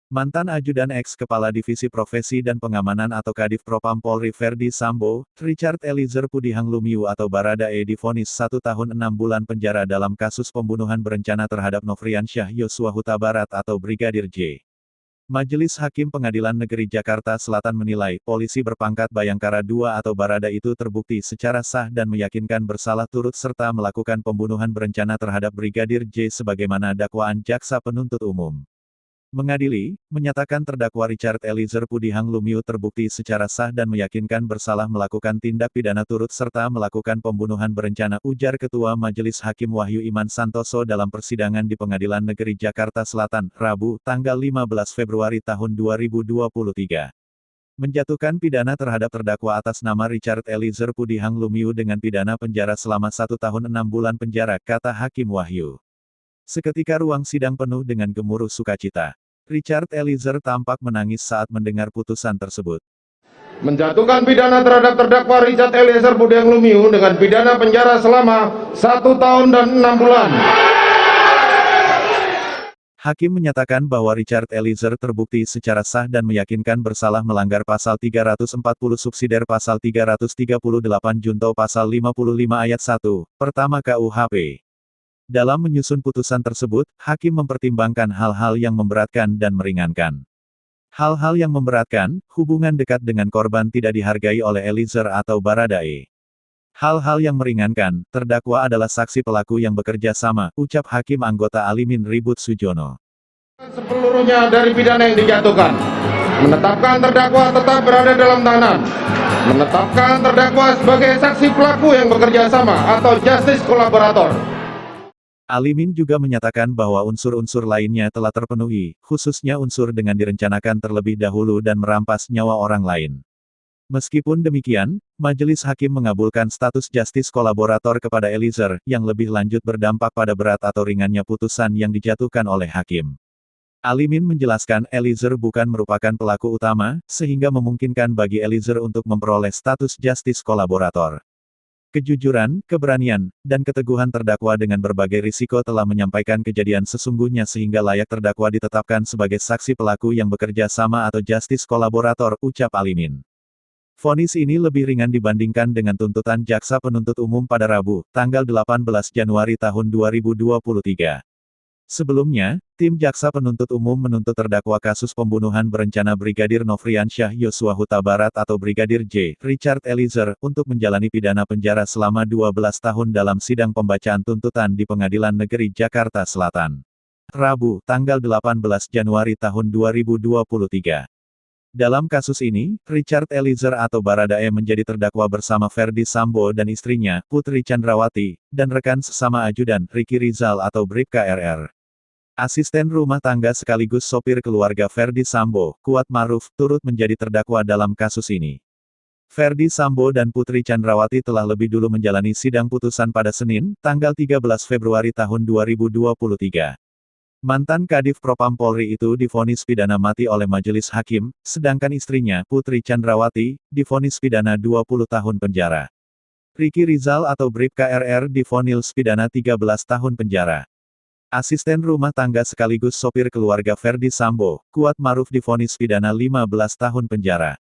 Mantan Ajudan Eks-Kepala Divisi Profesi dan Pengamanan atau Kadif Propam Polri Ferdy Sambo, Richard Eliezer Pudihang Lumiu atau Baradae divonis 1 tahun 6 bulan penjara dalam kasus pembunuhan berencana terhadap Nofriansyah Yosua Huta Barat atau Brigadir J. Majelis Hakim Pengadilan Negeri Jakarta Selatan menilai, polisi berpangkat Bayangkara II atau Barada itu terbukti secara sah dan meyakinkan bersalah turut serta melakukan pembunuhan berencana terhadap Brigadir J sebagaimana dakwaan jaksa penuntut umum. Mengadili, menyatakan terdakwa Richard Eliezer Pudihang Lumiu terbukti secara sah dan meyakinkan bersalah melakukan tindak pidana turut serta melakukan pembunuhan berencana, ujar Ketua Majelis Hakim Wahyu Iman Santoso dalam persidangan di Pengadilan Negeri Jakarta Selatan, Rabu, tanggal 15 Februari tahun 2023. Menjatuhkan pidana terhadap terdakwa atas nama Richard Eliezer Pudihang Lumiu dengan pidana penjara selama 1 tahun 6 bulan penjara, kata Hakim Wahyu. Seketika ruang sidang penuh dengan gemuruh sukacita. Richard Eliezer tampak menangis saat mendengar putusan tersebut. Menjatuhkan pidana terhadap terdakwa Richard Eliezer Pudihang Lumiu dengan pidana penjara selama 1 tahun dan 6 bulan. Hakim menyatakan bahwa Richard Eliezer terbukti secara sah dan meyakinkan bersalah melanggar pasal 340 subsidiar pasal 338 junto pasal 55 ayat 1, pertama KUHP. Dalam menyusun putusan tersebut, Hakim mempertimbangkan hal-hal yang memberatkan dan meringankan. Hal-hal yang memberatkan, hubungan dekat dengan korban tidak dihargai oleh Eliezer atau Baradae. Hal-hal yang meringankan, terdakwa adalah saksi pelaku yang bekerja sama, ucap Hakim anggota Alimin Ribut Sujono. Seluruhnya dari pidana yang dijatuhkan. Menetapkan terdakwa tetap berada dalam tahanan. Menetapkan terdakwa sebagai saksi pelaku yang bekerja sama atau justice kolaborator. Alimin juga menyatakan bahwa unsur-unsur lainnya telah terpenuhi, khususnya unsur dengan direncanakan terlebih dahulu dan merampas nyawa orang lain. Meskipun demikian, Majelis Hakim mengabulkan status justice kolaborator kepada Eliezer, yang lebih lanjut berdampak pada berat atau ringannya putusan yang dijatuhkan oleh Hakim. Alimin menjelaskan Eliezer bukan merupakan pelaku utama, sehingga memungkinkan bagi Eliezer untuk memperoleh status justice kolaborator. Kejujuran, keberanian, dan keteguhan terdakwa dengan berbagai risiko telah menyampaikan kejadian sesungguhnya sehingga layak terdakwa ditetapkan sebagai saksi pelaku yang bekerja sama atau justice kolaborator, ucap Alimin. Vonis ini lebih ringan dibandingkan dengan tuntutan jaksa penuntut umum pada Rabu, tanggal 18 Januari tahun 2023. Sebelumnya, tim jaksa penuntut umum menuntut terdakwa kasus pembunuhan berencana Brigadir Nofriansyah Yosua Huta Barat atau Brigadir J. Richard Eliezer, untuk menjalani pidana penjara selama 12 tahun dalam sidang pembacaan tuntutan di Pengadilan Negeri Jakarta Selatan. Rabu, tanggal 18 Januari tahun 2023. Dalam kasus ini, Richard Eliezer atau Baradae menjadi terdakwa bersama Ferdy Sambo dan istrinya, Putri Chandrawati, dan rekan sesama ajudan, Ricky Rizal atau Bribka RR. Asisten rumah tangga sekaligus sopir keluarga Ferdy Sambo, Kuat Maruf, turut menjadi terdakwa dalam kasus ini. Ferdy Sambo dan Putri Chandrawati telah lebih dulu menjalani sidang putusan pada Senin, tanggal 13 Februari tahun 2023. Mantan Kadif Propam Polri itu divonis pidana mati oleh Majelis Hakim, sedangkan istrinya, Putri Chandrawati, divonis pidana 20 tahun penjara. Ricky Rizal atau Bribka RR divonis pidana 13 tahun penjara. Asisten rumah tangga sekaligus sopir keluarga Ferdy Sambo, Kuat Maruf divonis pidana 15 tahun penjara.